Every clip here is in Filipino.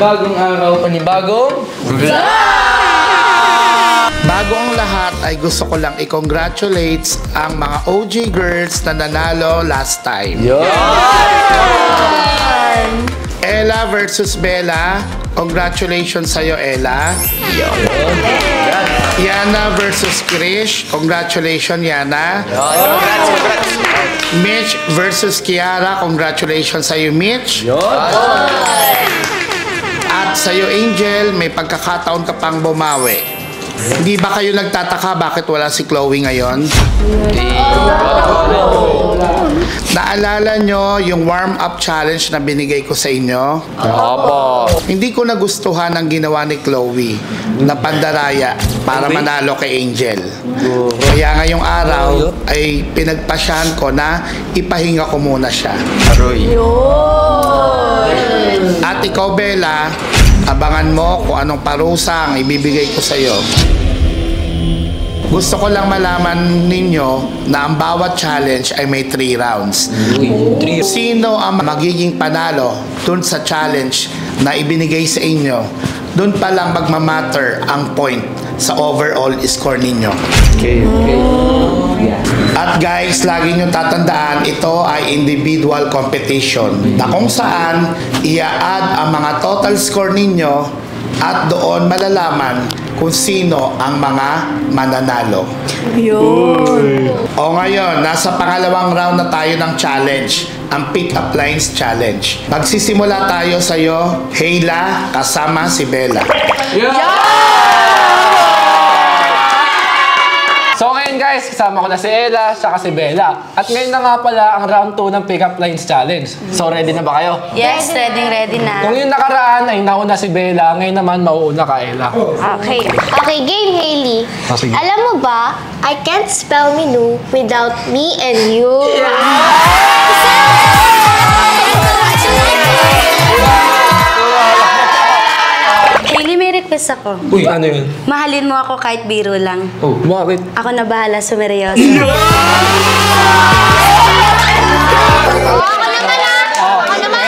Panibagong araw, panibagong Bago ang lahat ay gusto ko lang i-congratulate ang mga OG girls na nanalo last time. Ella versus Bella. Congratulations sa'yo, Ella. Yana versus Krish. Congratulations, Yana. Mitch versus Kiara. Congratulations sa'yo, Mitch. At sa'yo, Angel, may pagkakataon ka pang bumawi. Hindi ba kayo nagtataka bakit wala si Chloe ngayon? Naalala nyo yung warm-up challenge na binigay ko sa inyo? Hindi ko nagustuhan ang ginawa ni Chloe na pandaraya para manalo kay Angel. Kaya ngayong araw ay pinagpasyahan ko na ipahinga ko muna siya. At ikaw, Bella, abangan mo kung anong parusa ang ibibigay ko sa iyo. Gusto ko lang malaman ninyo na ang bawat challenge ay may 3 rounds. Sino ang magiging panalo dun sa challenge na ibinigay sa inyo? Dun pa lang magmamatter ang point sa overall score ninyo. At guys, lagi nyo tatandaan, ito ay individual competition na kung saan i-add ang mga total score ninyo at doon malalaman kung sino ang mga mananalo. O ngayon, nasa pangalawang round na tayo ng challenge, ang Pick-Up Lines Challenge. Magsisimula tayo sa'yo, Hayla, kasama si Bella. So ngayon guys, kasama ko na si Ella, siya si Bella. At ngayon na nga pala ang round 2 ng Pick-Up Lines Challenge. So ready na ba kayo? Yes, ready na. Kung yung nakaraan ay nauna si Bella, ngayon naman mauuna ka, Ella. Okay. Okay, game, Hailey. Sige. Alam mo ba, I can't spell menu without me and you. Hailey, may request ako. Uy, ano yun? Mahalin mo ako kahit biro lang. Oh, bakit? Ako na bahala sa seryoso. Ako naman.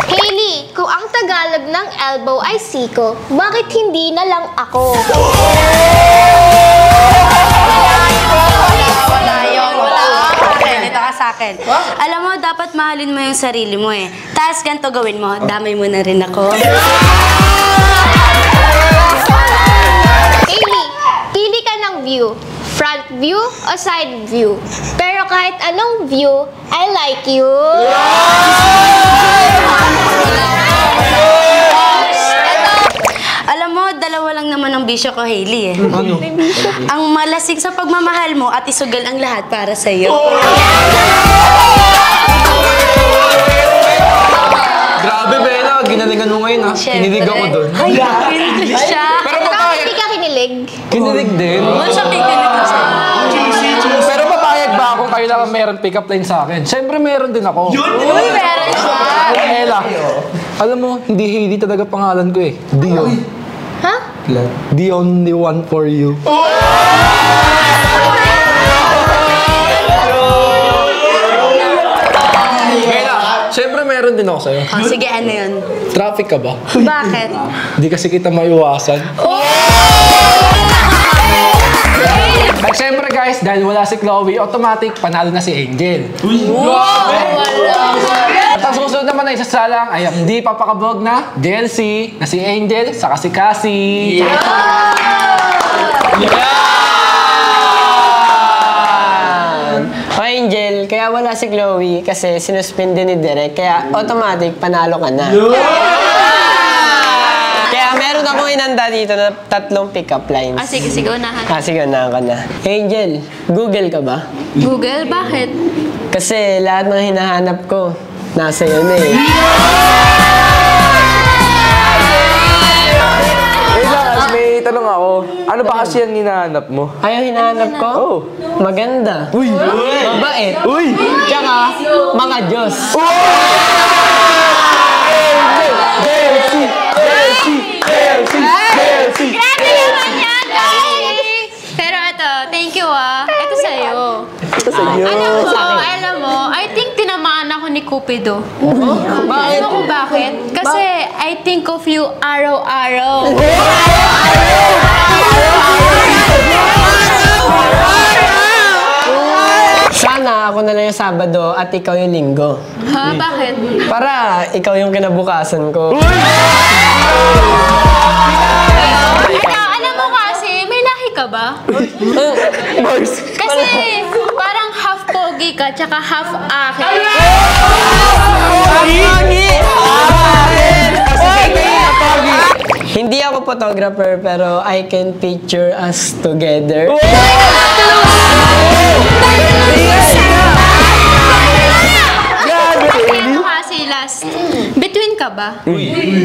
Hailey, kung ang Tagalog ng elbow ay siko, bakit hindi na lang ako? Wala yun. Ito ka sa akin. Alam mo, dapat mahalin mo yung sarili mo eh. Tapos ganito gawin mo, damay mo na rin ako. Hailey, pili ka ng view. Front view o side view. Pero kahit anong view, I like you. Alam mo, dalawa lang naman ang bisyo ko, Hailey eh. Ano? Ang malasig sa pagmamahal mo at isugal ang lahat para sa'yo. Grabe, Bella. Ginalingan mo ngayon, ha? Kinilig ako doon. Hindi siya. Pero Bakit papayag. hindi ka kinilig? Kinilig din. Ano siya kikilig sa Pero papayag ba ako kailangan meron pick-up line sa akin? Siyempre meron din ako. Uy, meron siya. Ella, alam mo, hindi Hailey talaga pangalan ko eh. Dion. Ha? The only one for you. Bella, siyempre meron din ako sa'yo. Oh, sige, ano yun? Traffic ka ba? Bakit? Hindi kasi kita maiwasan. At syempre guys, dahil wala si Chloe, automatic panalo na si Angel. At ang susunod naman na isasalang ay ang hindi papakabog na DLC na si Angel saka si Cassie. O Angel, kaya wala si Chloe kasi sinuspende ni Derek, kaya automatic panalo ka na. Kaya meron akong inanda dito na 3 pick-up lines. Sige, unahan. Sige, unahan ka na. Angel, Google ka ba? Google, bakit? Kasi lahat ng hinahanap ko, nasa iyo na eh. May tanong ako, ano ba kasi ang hinahanap mo? Ayaw hinahanap ko? Oh. Maganda. Uy! Mabait. Uy! Tsaka, mga Diyos. Grabe naman yan, guys! Pero ito, thank you ah. Ito sa'yo. Ito sa iyo. Alam mo, I think tinamaan ako ni Cupido. Bakit? Alam mo kung bakit? Kasi I think of you araw-araw. Sana ako na lang yung Sabado at ikaw yung Linggo. Ha? Bakit? Para ikaw yung kinabukasan ko. Alam mo kasi, may lahi ka ba? Kasi parang half pogi ka, tsaka half akin. Hindi ako photographer pero I can picture us together. Kasi last, between ka ba?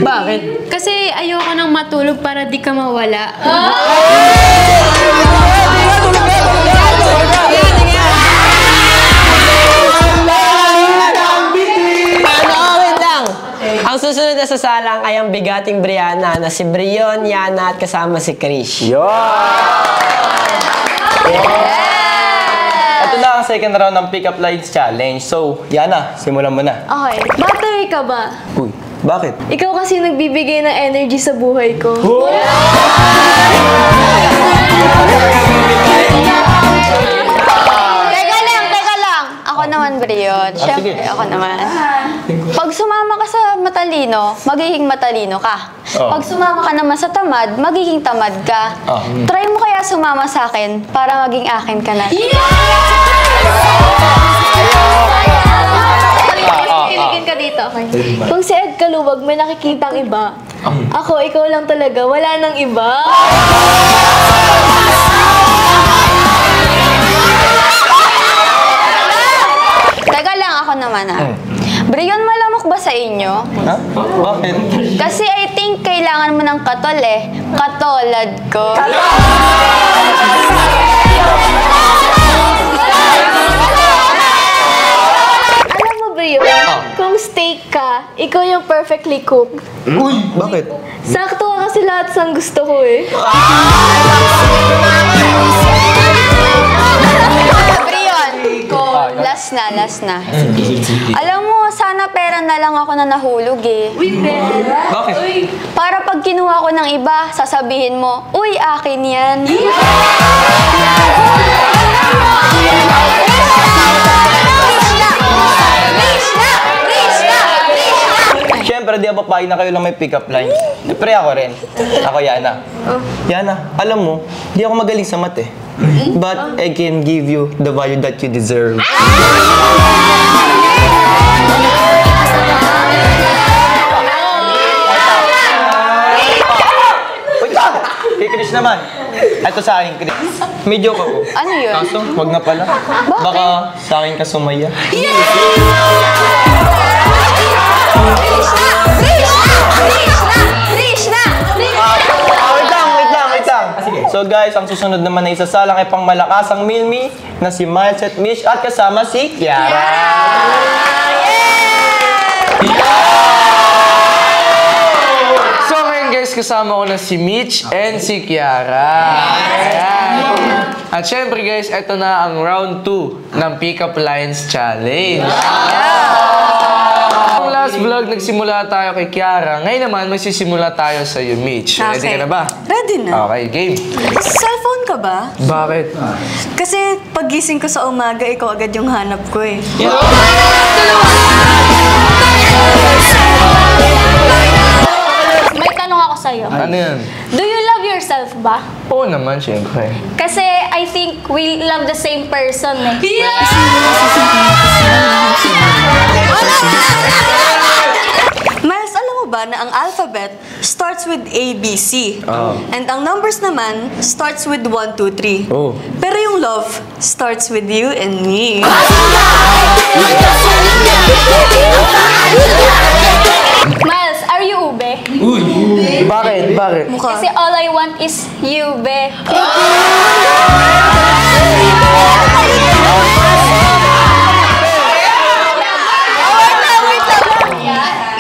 Bakit? Kasi ayoko nang matulog para di ka mawala. Wait lang. Ang susunod na sasalang ay ang bigating Brianna na si Brion, Yana at kasama si Krish. Ito na ang second round ng Pick Up Lines Challenge. So, Yana, simulan mo na. Okay. Battery ka ba? Uy, bakit? Ikaw kasi nagbibigay ng energy sa buhay ko. Teka lang. Ako naman, Brion. Siyempre, sige. ako naman. Pag sumama ka sa matalino, magiging matalino ka. Oh. Pag sumama ka naman sa tamad, magiging tamad ka. Oh. Try mo kaya sumama sa akin para maging akin ka na. Pinigin ka dito. Kung si Ed Kaluwag may nakikitang iba, ako, ikaw lang talaga. Wala nang iba. Teka lang, ako naman Brion, malamok ba sa inyo? Ha? Bakit? Kasi I think kailangan mo ng katol Katolad ko. Alam mo, Brion, kung steak ka, ikaw yung perfectly cooked. Uy, bakit? Sakto ka kasi lahat sang gusto ko Brion, last na. Alam mo, sana pera na lang ako na nahulog Bakit? Para pag kinuha ko ng iba, sasabihin mo, uy, akin yan. Siyempre, di ba papayag na kayo lang may pick up lines? Siyempre ako rin. Ako, Yana. Yana, alam mo, di ako magaling sa math But I can give you the value that you deserve. Wait lang! Kay Chris naman. Ito sa akin, Chris. May joke ako. Ano yun? Kaso, wag na pala. Baka sa akin ka sumaya. Wait lang. So guys, ang susunod naman na isasalang ay pang malakasang Milmi na si Miles at Mish at kasama si Kiara. So ngayon guys, kasama ko na si Mitch and si Kiara. Ayan. At syempre guys, ito na ang round 2 ng Pick Up Lines Challenge. Ang last vlog, nagsimula tayo kay Kiara. Ngayon naman, magsisimula tayo sa iyo, Mitch. Ready ka na ba? Ready na. Okay, game. Cellphone ka ba? Bakit? Kasi pagising ko sa umaga, ikaw agad yung hanap ko May tanong ako sa'yo. Ano yan? Do you love yourself ba? Oo naman, syempre. Kasi I think we love the same person Miles, alam mo ba na ang alphabet starts with A, B, C? And ang numbers naman starts with 1, 2, 3. Oh. Pero yung love starts with you and me. Miles, are you ube? Bakit? Kasi all I want is you, be.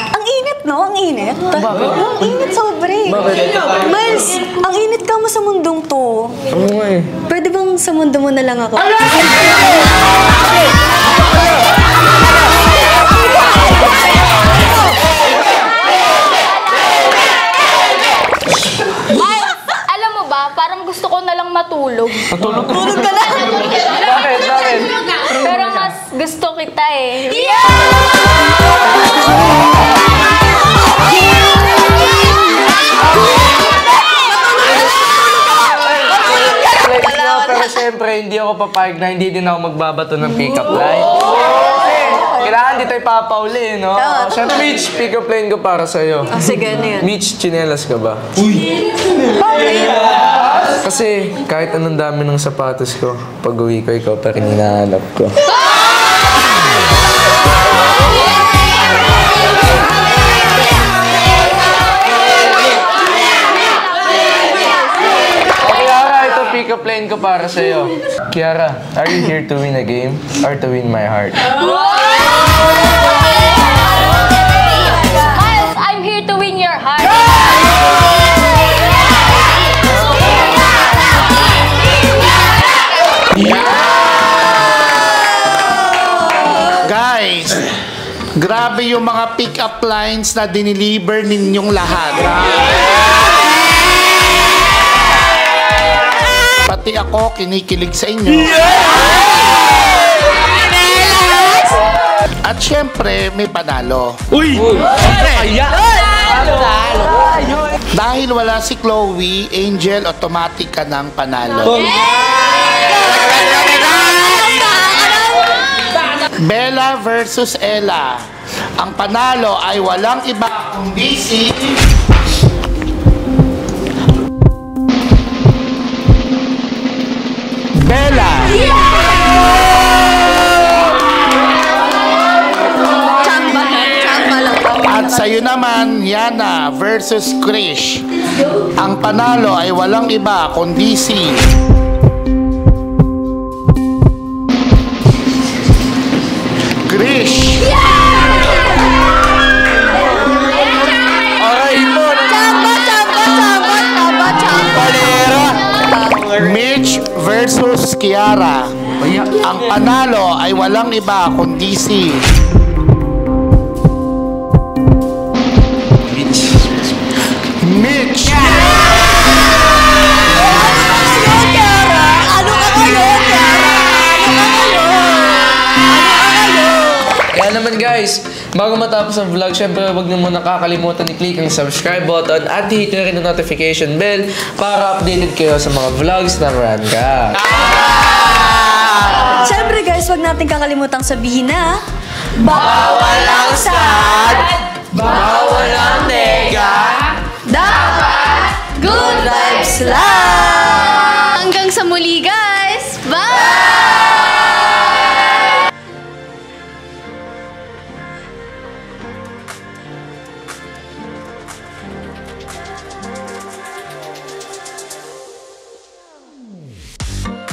Ang init, no? Ang init. Bakit? Ang init sobra Miles, ang init ka mo sa mundong to. Pwede bang sa mundo mo na lang ako? Natulog ka. Tulog ka na. Bakit? Bakit? Pero mas gusto kita eh. Pero siyempre, hindi ako papayag na hindi din ako magbabato ng pick-up line. Kasi, kailangan di tayo papauli, no? Siyempre, Mitch, pick-up line ko para sa'yo. Sige, ano yan? Mitch, tsinelas ka ba? Kasi, kahit anong dami ng sapatos ko, pag uwi ko, ikaw pa rin hinahanap ko. Pick-up line ko para sa'yo. Kiara, are you here to win a game or to win my heart? Miles, I'm here to win your heart. Guys, grabe yung mga pick-up lines na diniliver ninyong lahat. Pati ako kinikilig sa inyo. At syempre, may panalo. Dahil wala si Chloe, Angel, automatic ka ng panalo. Bella versus Ella. Ang panalo ay walang iba kundi si Bella. At sa'yo naman, Yana versus Krish. Ang panalo ay walang iba kundi si Krish. Aray mo! Mitch versus Kiara. Ang panalo ay walang iba kundi si Mitch. Kaya naman guys, bago matapos ang vlog, syempre huwag niyo muna kakalimutan i-click ang subscribe button at hit na rin ang notification bell para updated kayo sa mga vlogs ng Ranka. Siyempre guys, huwag natin kakalimutan sabihin na Bawal ang sad, bawal ang nega, dapat good vibes lang! Hanggang sa muli,